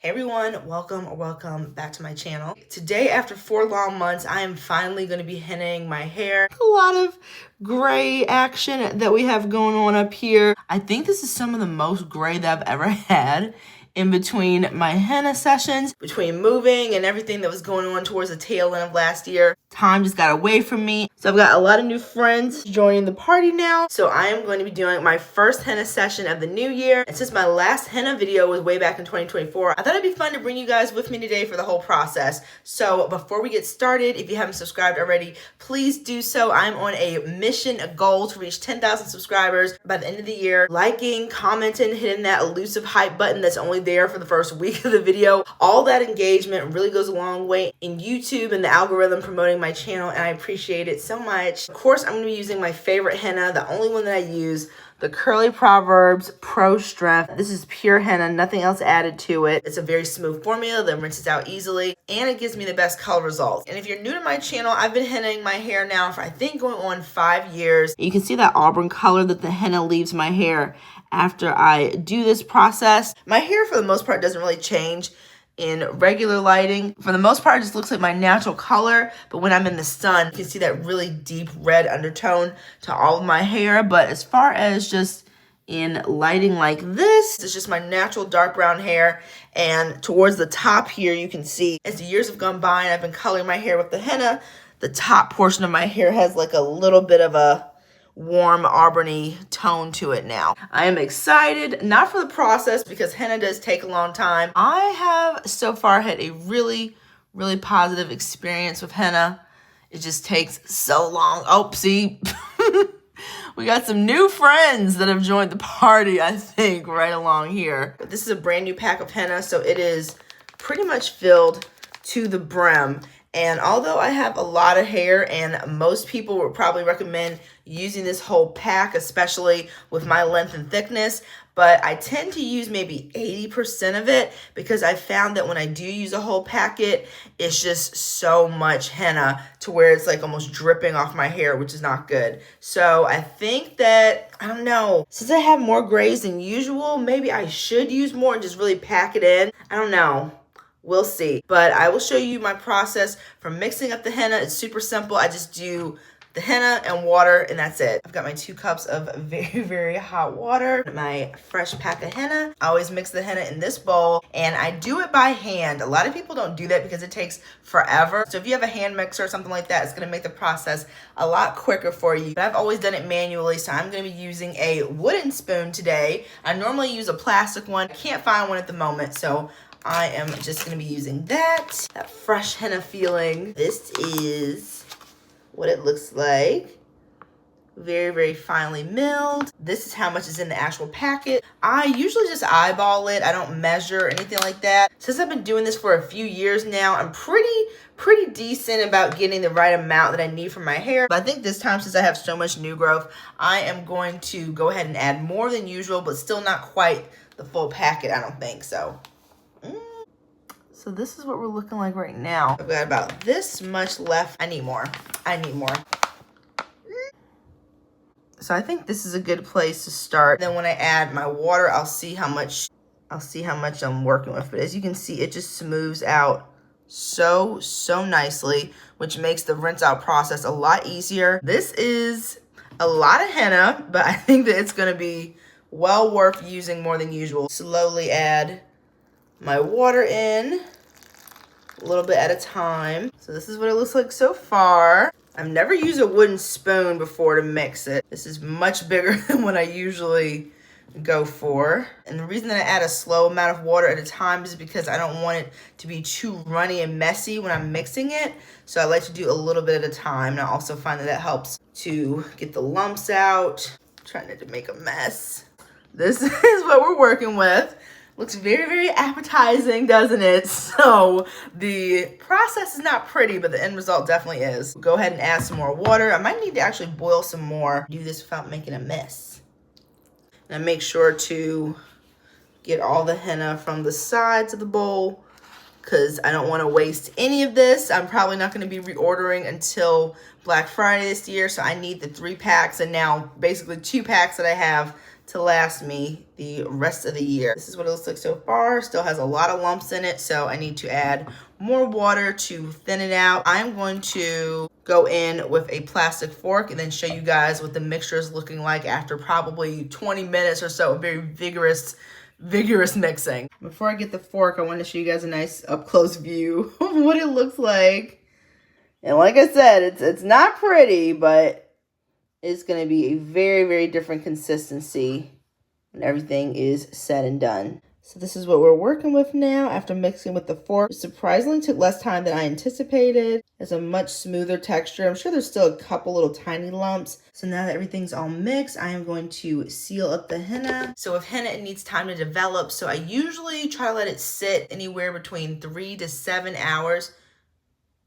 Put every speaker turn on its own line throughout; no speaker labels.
Hey everyone, welcome back to my channel. Today, after 4 long months, I am finally going to be hennaing my hair. A lot of gray action that we have going on up here. I think this is some of the most gray that I've ever had in between my henna sessions, between moving and everything that was going on towards the tail end of last year. Time just got away from me. So I've got a lot of new friends joining the party now. So I am going to be doing my first henna session of the new year. And since my last henna video was way back in 2024, I thought it'd be fun to bring you guys with me today for the whole process. So before we get started, if you haven't subscribed already, please do so. I'm on a mission, a goal to reach 10,000 subscribers by the end of the year. Liking, commenting, hitting that elusive hype button that's only there for the first week of the video. All that engagement really goes a long way in YouTube and the algorithm promoting my channel, and I appreciate it so much. Of course, I'm going to be using my favorite henna, the only one that I use, the Curly Proverbs Pro Strength. This is pure henna, nothing else added to it. It's a very smooth formula that rinses out easily, and it gives me the best color results. And if you're new to my channel, I've been hennaing my hair now for I think going on 5 years. You can see that auburn color that the henna leaves my hair after I do this process. My hair for the most part doesn't really change in regular lighting. For the most part, it just looks like my natural color, but when I'm in the sun, you can see that really deep red undertone to all of my hair. But as far as just in lighting like this, it's just my natural dark brown hair. And towards the top here, you can see as the years have gone by and I've been coloring my hair with the henna, the top portion of my hair has like a little bit of a warm auburny tone to it now. I am excited, not for the process because henna does take a long time. I have so far had a really positive experience with henna. It just takes so long. Oh, see, we got some new friends that have joined the party, I think, right along here. But this is a brand new pack of henna, so it is pretty much filled to the brim. And although I have a lot of hair and most people would probably recommend using this whole pack, especially with my length and thickness, but I tend to use maybe 80% of it because I found that when I do use a whole packet, it's just so much henna to where it's like almost dripping off my hair, which is not good. So I think that, I don't know, since I have more grays than usual, maybe I should use more and just really pack it in. I don't know. We'll see. But I will show you my process for mixing up the henna. It's super simple. I just do the henna and water, and that's it. I've got my 2 cups of very hot water, my fresh pack of henna. I always mix the henna in this bowl, and I do it by hand. A lot of people don't do that because it takes forever. So if you have a hand mixer or something like that, it's gonna make the process a lot quicker for you. But I've always done it manually, so I'm gonna be using a wooden spoon today. I normally use a plastic one. I can't find one at the moment, so I am just going to be using that fresh henna feeling. This is what it looks like. Very finely milled. This is how much is in the actual packet. I usually just eyeball it. I don't measure or anything like that. Since I've been doing this for a few years now, I'm pretty decent about getting the right amount that I need for my hair. But I think this time, since I have so much new growth, I am going to go ahead and add more than usual, but still not quite the full packet, I don't think so. So this is what we're looking like right now. I've got about this much left. I need more. So I think this is a good place to start. Then when I add my water, I'll see how much I'm working with. But as you can see, it just smooths out so nicely, which makes the rinse out process a lot easier. This is a lot of henna, but I think that it's gonna be well worth using more than usual. Slowly add my water in a little bit at a time. So this is what it looks like so far. I've never used a wooden spoon before to mix it. This is much bigger than what I usually go for. And the reason that I add a slow amount of water at a time is because I don't want it to be too runny and messy when I'm mixing it. So I like to do a little bit at a time. And I also find that that helps to get the lumps out. I'm trying not to make a mess. This is what we're working with. Looks very appetizing, doesn't it? So the process is not pretty, but the end result definitely is. Go ahead and add some more water. I might need to actually boil some more. Do this without making a mess. And make sure to get all the henna from the sides of the bowl because I don't want to waste any of this. I'm probably not going to be reordering until Black Friday this year, so I need the 3 packs and now basically 2 packs that I have to last me the rest of the year. This is what it looks like so far. Still has a lot of lumps in it, so I need to add more water to thin it out. I'm going to go in with a plastic fork and then show you guys what the mixture is looking like after probably 20 minutes or so of very vigorous mixing. Before I get the fork, I want to show you guys a nice up close view of what it looks like. And like I said, it's not pretty, but it's going to be a very, very different consistency when everything is said and done. So this is what we're working with now after mixing with the fork. It surprisingly took less time than I anticipated. It's a much smoother texture. I'm sure there's still a couple little tiny lumps. So now that everything's all mixed, I am going to seal up the henna. So with henna, it needs time to develop. So I usually try to let it sit anywhere between 3 to 7 hours.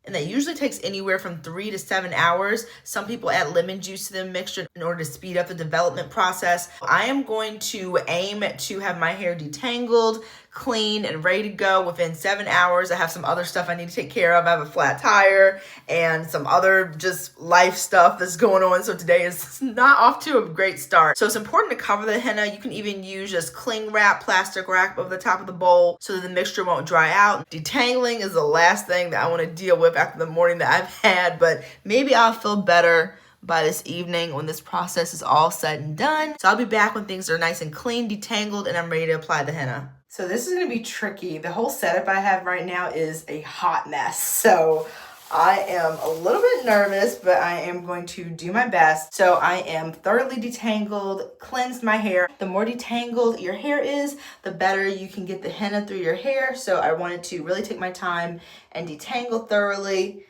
And that usually takes anywhere from 3 to 7 hours. Some people add lemon juice to the mixture in order to speed up the development process. I am going to aim to have my hair detangled, clean, and ready to go within 7 hours. I have some other stuff I need to take care of. I have a flat tire and some other just life stuff that's going on. So today is not off to a great start. So it's important to cover the henna. You can even use just cling wrap, plastic wrap over the top of the bowl so that the mixture won't dry out. Detangling is the last thing that I want to deal with after the morning that I've had, but maybe I'll feel better by this evening when this process is all said and done. So I'll be back when things are nice and clean, detangled, and I'm ready to apply the henna. So this is gonna be tricky. The whole setup I have right now is a hot mess. So I am a little bit nervous, but I am going to do my best. So I am thoroughly detangled, cleansed my hair. The more detangled your hair is, the better you can get the henna through your hair. So I wanted to really take my time and detangle thoroughly,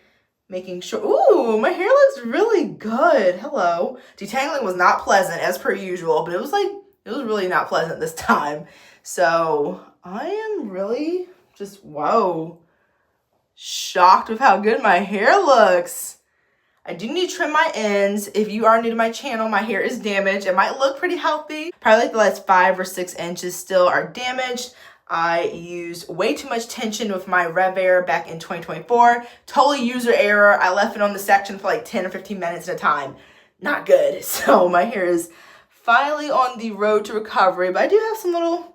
making sure, ooh, my hair looks really good. Hello. Detangling was not pleasant as per usual, but it was really not pleasant this time. So I am really just, whoa, shocked with how good my hair looks. I do need to trim my ends. If you are new to my channel, my hair is damaged. It might look pretty healthy. Probably like the last 5 or 6 inches still are damaged. I used way too much tension with my Everrrr back in 2024. Totally user error. I left it on the section for like 10 or 15 minutes at a time. Not good. So my hair is finally on the road to recovery, but I do have some little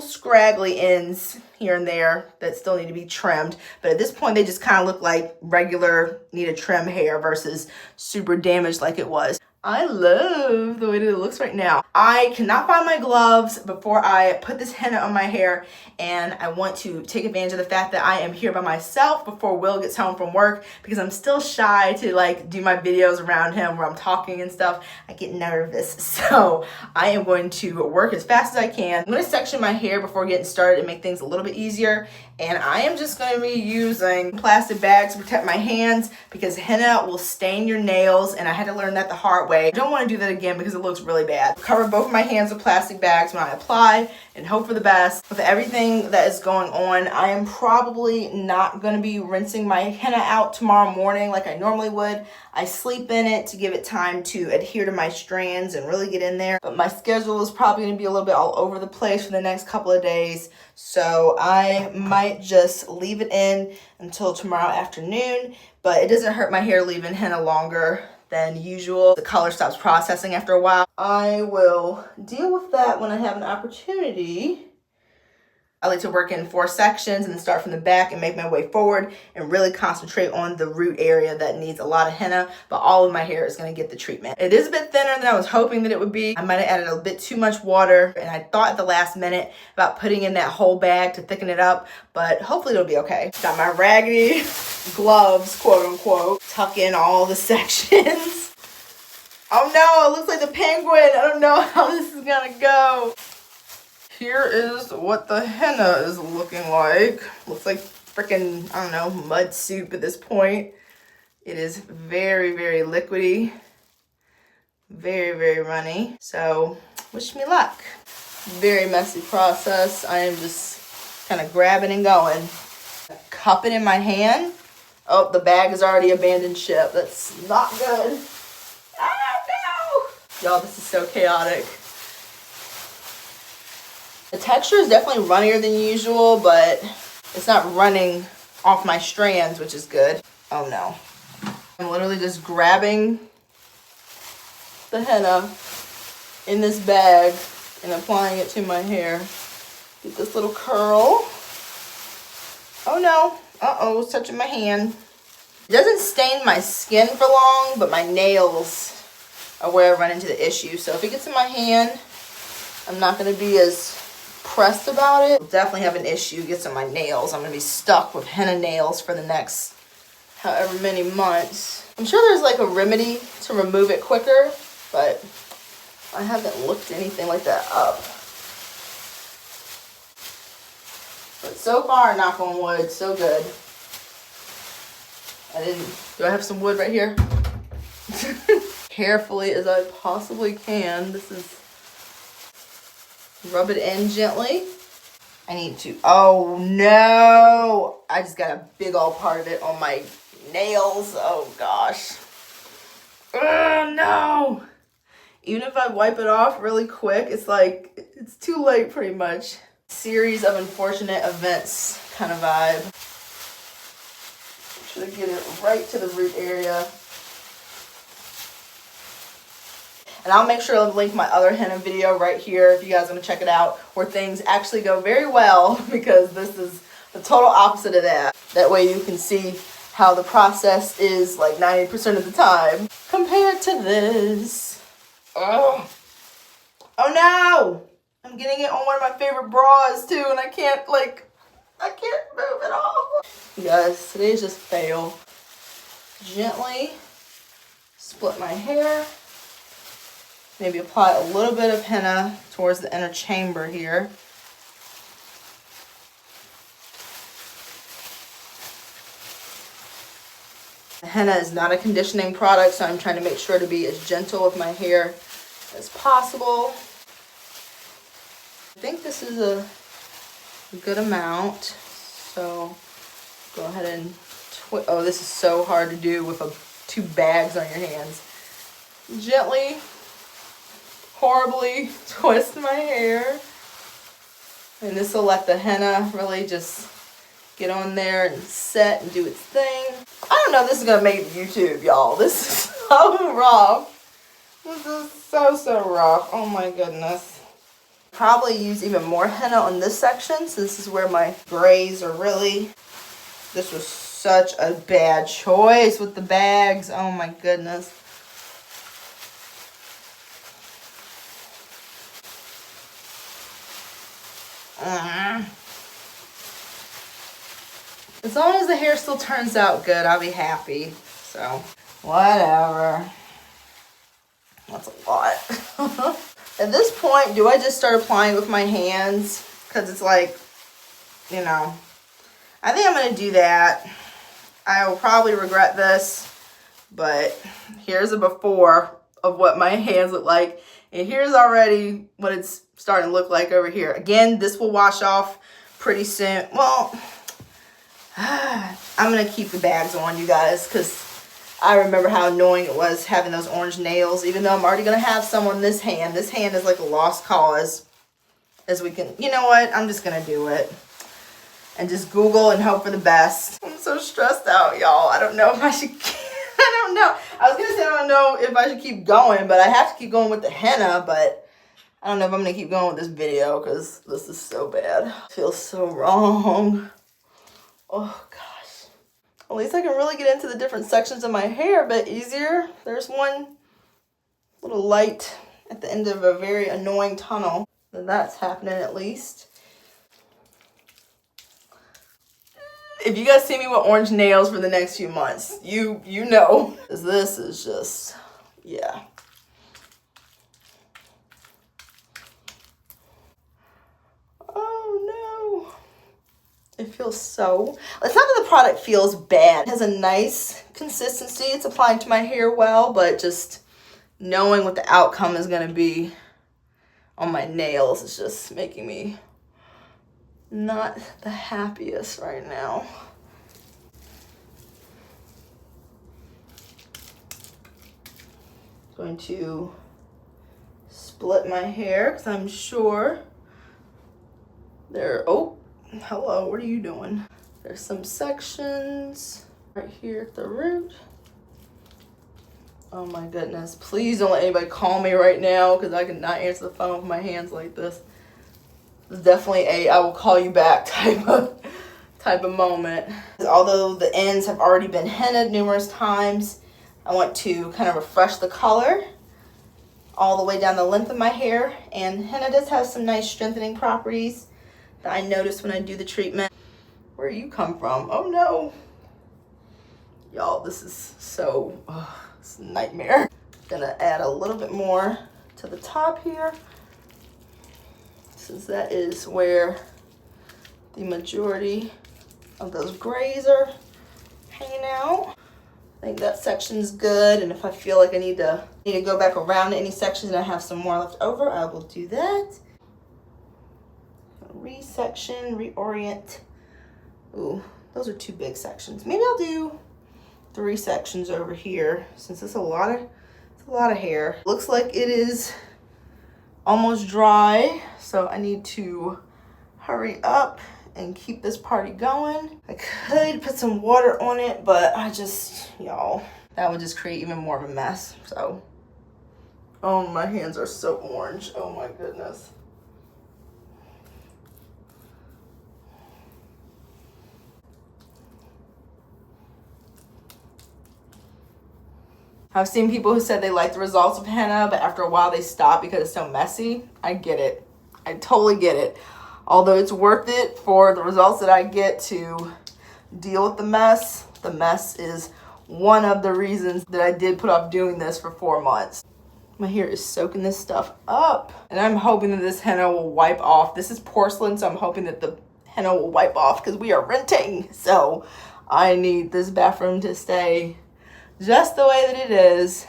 scraggly ends here and there that still need to be trimmed. But at this point, they just kind of look like regular need a trim hair versus super damaged like it was. I love the way that it looks right now. I cannot find my gloves before I put this henna on my hair, and I want to take advantage of the fact that I am here by myself before Will gets home from work because I'm still shy to like do my videos around him where I'm talking and stuff. I get nervous. So I am going to work as fast as I can. I'm going to section my hair before getting started and make things a little bit easier. And I am just going to be using plastic bags to protect my hands because henna will stain your nails, and I had to learn that the hard way. I don't want to do that again because it looks really bad. Cover both of my hands with plastic bags when I apply and hope for the best. With everything that is going on, I am probably not going to be rinsing my henna out tomorrow morning like I normally would. I sleep in it to give it time to adhere to my strands and really get in there. But my schedule is probably going to be a little bit all over the place for the next couple of days. So I might just leave it in until tomorrow afternoon. But it doesn't hurt my hair leaving henna longer than usual. The color stops processing after a while. I will deal with that when I have an opportunity. I like to work in 4 sections and then start from the back and make my way forward and really concentrate on the root area that needs a lot of henna, but all of my hair is going to get the treatment. It is a bit thinner than I was hoping that it would be. I might have added a bit too much water, and I thought at the last minute about putting in that whole bag to thicken it up, but hopefully it'll be okay. Got my raggedy gloves, quote unquote, tuck in all the sections. Oh no, it looks like the penguin. I don't know how this is gonna go. Here is what the henna is looking like. Looks like freaking, I don't know, mud soup at this point. It is very, very liquidy. Very, very runny. So, wish me luck. Very messy process. I am just kind of grabbing and going. Cup it in my hand. Oh, the bag has already abandoned ship. That's not good. Ah, no! Y'all, this is so chaotic. The texture is definitely runnier than usual, but it's not running off my strands, which is good. Oh no. I'm literally just grabbing the henna in this bag and applying it to my hair. Get this little curl. Oh no, uh-oh, it's touching my hand. It doesn't stain my skin for long, but my nails are where I run into the issue. So if it gets in my hand, I'm not gonna be as pressed about it. I'll definitely have an issue, it gets in my nails. I'm gonna be stuck with henna nails for the next however many months. I'm sure there's like a remedy to remove it quicker, but I haven't looked anything like that up. But so far, knock on wood, so good. Do I have some wood right here? Carefully as I possibly can. This is, rub it in gently. I need to, oh no! I just got a big old part of it on my nails, oh gosh. Oh no! Even if I wipe it off really quick, it's like, it's too late pretty much. Series of unfortunate events kind of vibe. Should I get it right to the root area? And I'll make sure to link my other henna video right here if you guys want to check it out, where things actually go very well, because this is the total opposite of that. That way you can see how the process is like 90% of the time compared to this. Oh, oh no! I'm getting it on one of my favorite bras too, and I can't move it off. You guys, today's just fail. Gently split my hair. Maybe apply a little bit of henna towards the inner chamber here. The henna is not a conditioning product, so I'm trying to make sure to be as gentle with my hair as possible. I think this is a good amount, so go ahead and oh, this is so hard to do with two bags on your hands. Gently, horribly twist my hair, and this will let the henna really just get on there and set and do its thing. I don't know if this is gonna make it to YouTube, y'all. This is so rough. This is so rough. Oh my goodness. Probably use even more henna on this section, so this is where my grays are really. This was such a bad choice with the bags. Oh my goodness. As long as the hair still turns out good, I'll be happy. So, whatever. That's a lot. At this point, do I just start applying with my hands? Because it's like, you know, I think I'm going to do that. I will probably regret this, but here's a before of what my hands look like. And here's already what it's starting to look like over here. Again, this will wash off pretty soon. Well, I'm going to keep the bags on, you guys, because I remember how annoying it was having those orange nails, even though I'm already going to have some on this hand. This hand is like a lost cause. As we can, you know what? I'm just going to do it. And just Google and hope for the best. I'm so stressed out, y'all. I don't know if I should, I don't know. I was going to say I don't know if I should keep going, but I have to keep going with the henna, but I don't know if I'm going to keep going with this video because this is so bad. It feels so wrong. Oh, gosh. At least I can really get into the different sections of my hair a bit easier. There's one little light at the end of a very annoying tunnel. So that's happening at least. If you guys see me with orange nails for the next few months, you know. Because this is just, yeah. Oh no. It feels so, it's not that the product feels bad. It has a nice consistency. It's applying to my hair well, but just knowing what the outcome is going to be on my nails is just making me not the happiest right now. Going to split my hair because I'm sure there, oh, hello, what are you doing? There's some sections right here at the root. Oh my goodness. Please don't let anybody call me right now because I cannot answer the phone with my hands like this. It's definitely a I will call you back type of moment. Although the ends have already been hennaed numerous times, I want to kind of refresh the color all the way down the length of my hair. And henna does have some nice strengthening properties that I notice when I do the treatment. Where you come from? Oh no. Y'all, this is so, it's a nightmare. Gonna add a little bit more to the top here, since that is where the majority of those grays are hanging out. I think that section's good, and if I feel like I need to go back around to any sections and I have some more left over, I will do that. Resection, reorient. Ooh, those are 2 big sections. Maybe I'll do 3 sections over here since it's a lot of hair. Looks like it is almost dry, so I need to hurry up and keep this party going. I could put some water on it, but y'all, that would just create even more of a mess. So, oh, my hands are so orange. Oh my goodness. I've seen people who said they like the results of henna, but after a while they stop because it's so messy. I get it. I totally get it. Although it's worth it for the results that I get to deal with the mess is one of the reasons that I did put off doing this for 4 months. My hair is soaking this stuff up, and I'm hoping that this henna will wipe off. This is porcelain, so I'm hoping that the henna will wipe off because we are renting. So I need this bathroom to stay just the way that it is.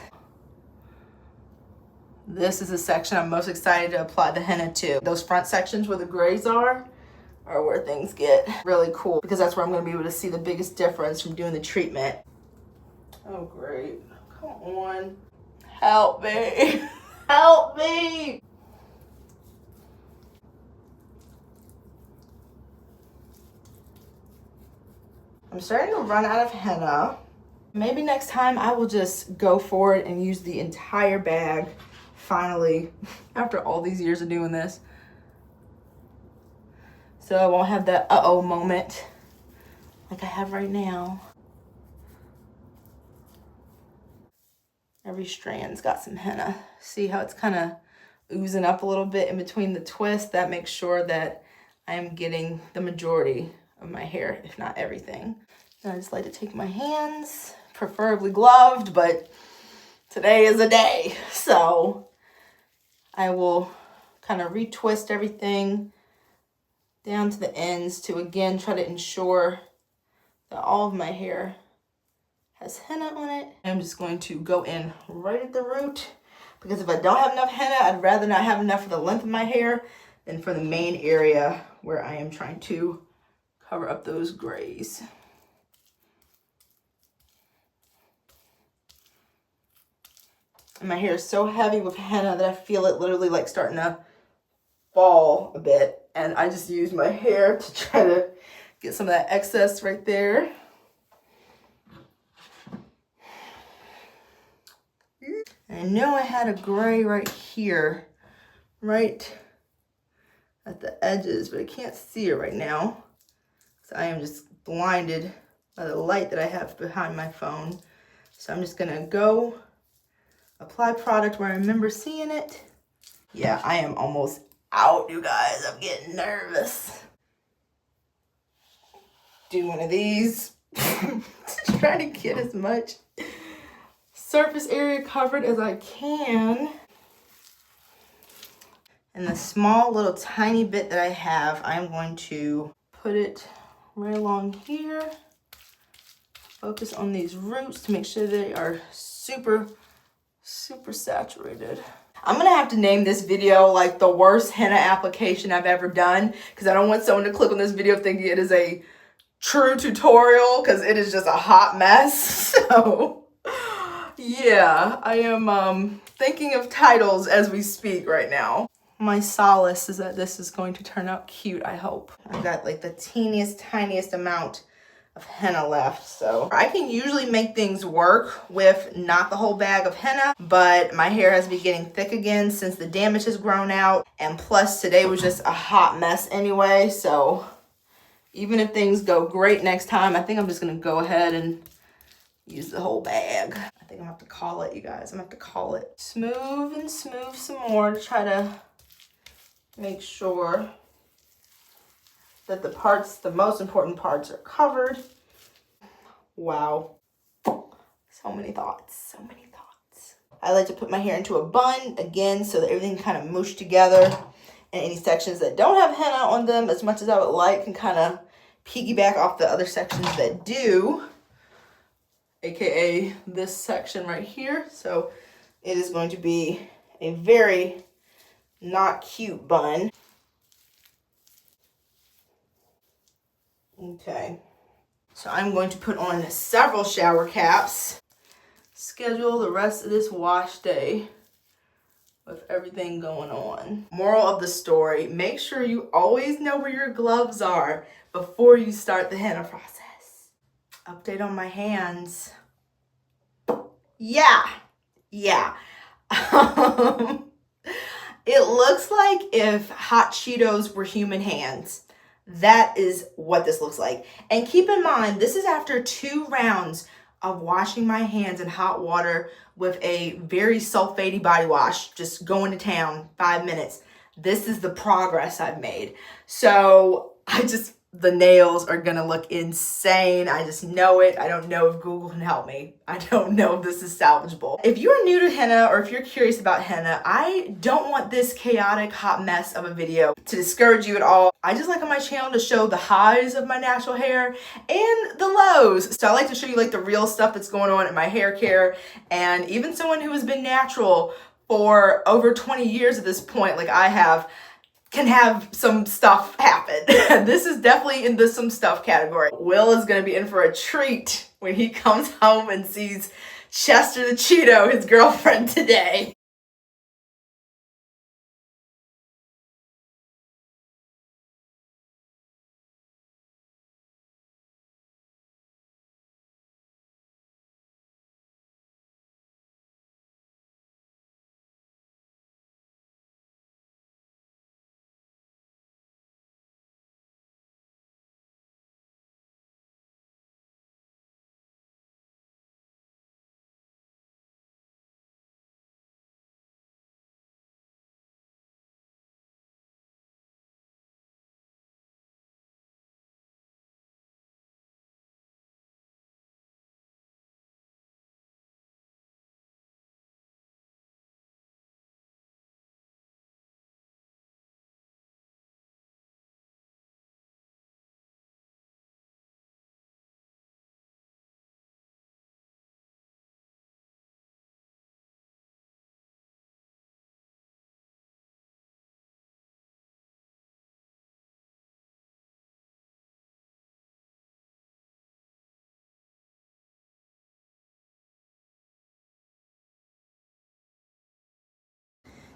This is the section I'm most excited to apply the henna to. Those front sections where the grays are where things get really cool, because that's where I'm going to be able to see the biggest difference from doing the treatment. Oh great, come on, help me. Help me. I'm starting to run out of henna. Maybe next time I will just go for it and use the entire bag, finally, after all these years of doing this. So I won't have that uh-oh moment like I have right now. Every strand's got some henna. See how it's kind of oozing up a little bit in between the twists? That makes sure that I am getting the majority of my hair, if not everything. And I just like to take my hands, preferably gloved, but today is a day. So I will kind of retwist everything down to the ends to again try to ensure that all of my hair has henna on it. I'm just going to go in right at the root, because if I don't have enough henna, I'd rather not have enough for the length of my hair than for the main area where I am trying to cover up those grays. And my hair is so heavy with henna that I feel it literally like starting to fall a bit. And I just use my hair to try to get some of that excess right there. And I know I had a gray right here, right at the edges, but I can't see it right now. So I am just blinded by the light that I have behind my phone. So I'm just gonna go apply product where I remember seeing it. Yeah, I am almost out, you guys. I'm getting nervous. Do one of these. Just trying to get as much surface area covered as I can. And the small little tiny bit that I have, I'm going to put it right along here. Focus on these roots to make sure they are super saturated. I'm gonna have to name this video like the worst henna application I've ever done, because I don't want someone to click on this video thinking it is a true tutorial, because it is just a hot mess. So yeah, I am thinking of titles as we speak right now. My solace is that this is going to turn out cute, I hope. I've got like the teeniest, tiniest amount of henna left. So I can usually make things work with not the whole bag of henna, but my hair has been getting thick again since the damage has grown out. And plus today was just a hot mess anyway. So even if things go great next time, I think I'm just gonna go ahead and use the whole bag. I think I'm gonna have to call it, you guys. I'm gonna have to call it. Smooth and smooth some more to try to make sure that the most important parts are covered. Wow. So many thoughts, so many thoughts. I like to put my hair into a bun, again, so that everything kind of mooshed together. And any sections that don't have henna on them, as much as I would like, can kind of piggyback off the other sections that do. AKA this section right here. So it is going to be a very not cute bun. Okay, so I'm going to put on several shower caps. Schedule the rest of this wash day with everything going on. Moral of the story, make sure you always know where your gloves are before you start the henna process. Update on my hands. Yeah. It looks like if hot Cheetos were human hands. That is what this looks like. And keep in mind, this is after 2 rounds of washing my hands in hot water with a very sulfatey body wash, just going to town, 5 minutes. This is the progress I've made. So the nails are gonna look insane. I just know it. I don't know if Google can help me. I don't know if this is salvageable. If you're new to henna or if you're curious about henna, I don't want this chaotic hot mess of a video to discourage you at all. I just like on my channel to show the highs of my natural hair and the lows. So I like to show you like the real stuff that's going on in my hair care. And even someone who has been natural for over 20 years at this point, like I have, can have some stuff happen. This is definitely in the some stuff category. Will is gonna be in for a treat when he comes home and sees Chester the Cheeto, his girlfriend, today.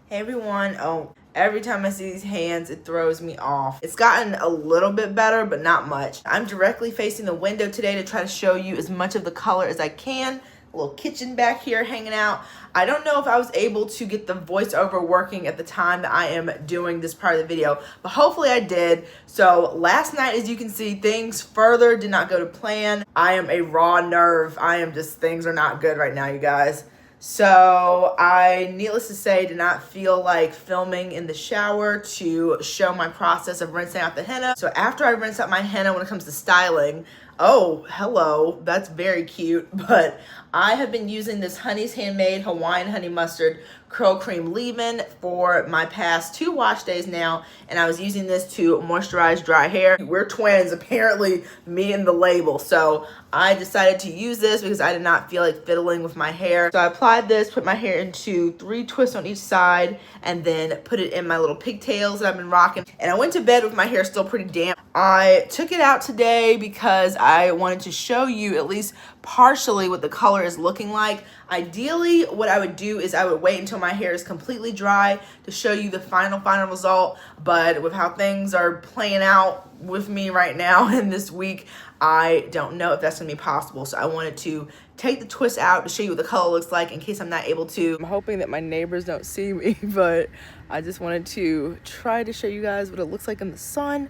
Hey everyone. Oh, every time I see these hands, it throws me off. It's gotten a little bit better, but not much. I'm directly facing the window today to try to show you as much of the color as I can. A little kitchen back here hanging out. I don't know if I was able to get the voiceover working at the time that I am doing this part of the video, but hopefully I did. So last night, as you can see, things further did not go to plan. I am a raw nerve. Things are not good right now, you guys. So I, needless to say, did not feel like filming in the shower to show my process of rinsing out the henna. So after I rinse out my henna, when it comes to styling, oh, hello, that's very cute. But I have been using this Honey's Handmade Hawaiian Honey Mustard Curl Cream leave-in for my past 2 wash days now, and I was using this to moisturize dry hair. We're twins, apparently, me and the label. So I decided to use this because I did not feel like fiddling with my hair. So I applied this, put my hair into 3 twists on each side, and then put it in my little pigtails that I've been rocking. And I went to bed with my hair still pretty damp. I took it out today because I wanted to show you at least partially what the color is looking like. Ideally, what I would do is I would wait until my hair is completely dry to show you the final result. But with how things are playing out with me right now in this week, I don't know if that's gonna be possible. So I wanted to take the twist out to show you what the color looks like in case I'm not able to. I'm hoping that my neighbors don't see me, but I just wanted to try to show you guys what it looks like in the sun.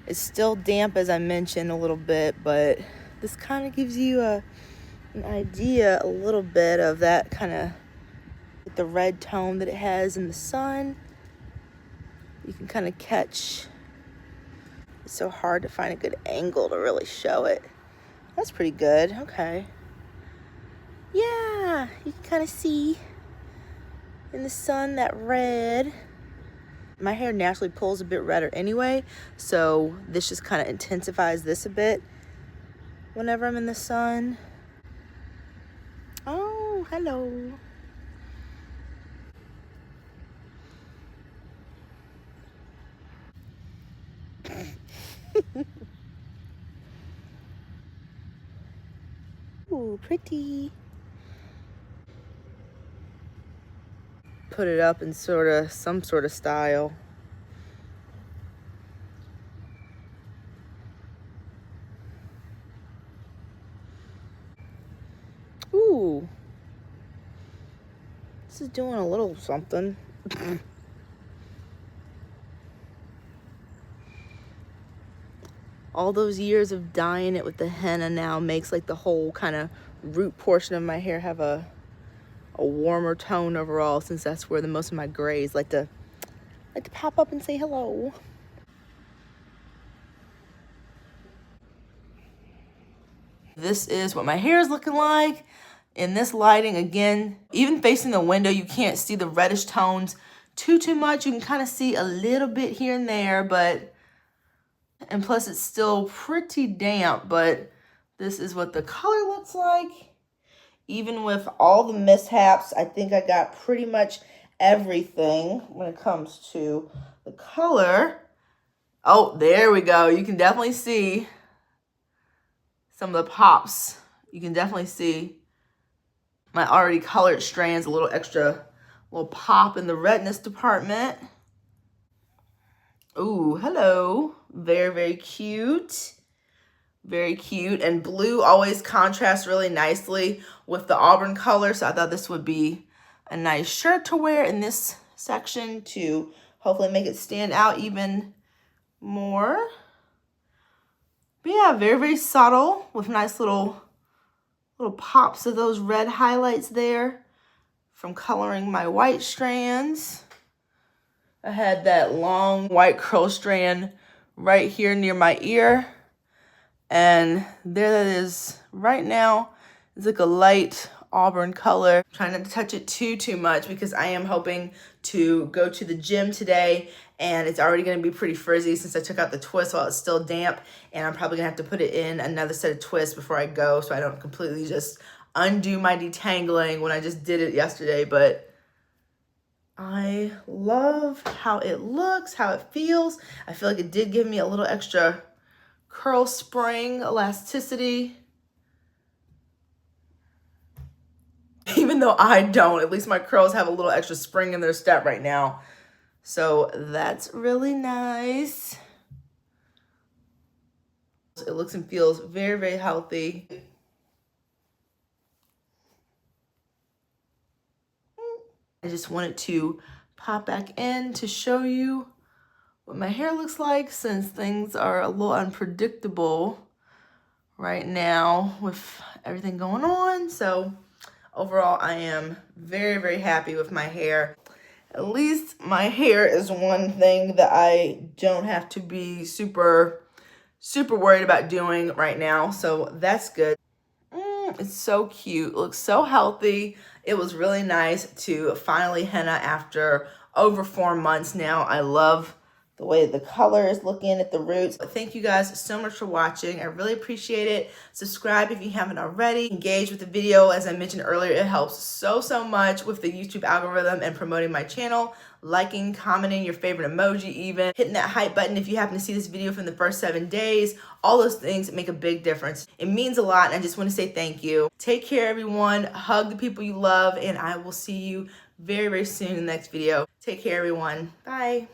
It's still damp, as I mentioned, a little bit, but this kind of gives you an idea a little bit of that kind of the red tone that it has in the sun. You can kind of catch. It's so hard to find a good angle to really show it. That's pretty good. Okay. Yeah, you can kind of see in the sun that red. My hair naturally pulls a bit redder anyway, so this just kind of intensifies this a bit whenever I'm in the sun. Oh, hello. Ooh, pretty. Put it up in some sort of style. Ooh. This is doing a little something. All those years of dyeing it with the henna now makes like the whole kind of root portion of my hair have a warmer tone overall, since that's where the most of my grays like to pop up and say hello. This is what my hair is looking like in this lighting. Again, even facing the window, you can't see the reddish tones too much. You can kind of see a little bit here and there, but, and plus it's still pretty damp, but this is what the color looks like. Even with all the mishaps, I think I got pretty much everything when it comes to the color. Oh, there we go. You can definitely see some of the pops. You can definitely see my already colored strands, a little extra, little pop in the redness department. Ooh, hello. Very, very cute. Very cute. And blue always contrasts really nicely with the auburn color. So I thought this would be a nice shirt to wear in this section to hopefully make it stand out even more. But yeah, very, very subtle with nice little pops of those red highlights there from coloring my white strands. I had that long white curl strand right here near my ear. And there that is right now. It's like a light auburn color. I'm trying not to touch it too much because I am hoping to go to the gym today, and it's already going to be pretty frizzy since I took out the twist while it's still damp, and I'm probably going to have to put it in another set of twists before I go so I don't completely just undo my detangling when I just did it yesterday. But I love how it looks, how it feels. I feel like it did give me a little extra curl spring elasticity. Even though I don't, at least my curls have a little extra spring in their step right now. So that's really nice. It looks and feels very, very healthy. I just wanted to pop back in to show you what my hair looks like, since things are a little unpredictable right now with everything going on. So overall, I am very, very happy with my hair. At least my hair is one thing that I don't have to be super worried about doing right now. So that's good. It's so cute. It looks so healthy. It was really nice to finally henna after over 4 months now. I love the way the color is looking at the roots. Thank you guys so much for watching. I really appreciate it. Subscribe if you haven't already. Engage with the video. As I mentioned earlier, it helps so much with the YouTube algorithm and promoting my channel. Liking, commenting, your favorite emoji even, hitting that hype button if you happen to see this video from the first 7 days. All those things make a big difference. It means a lot, and I just want to say thank you. Take care, everyone. Hug the people you love, and I will see you very soon in the next video. Take care, everyone. Bye.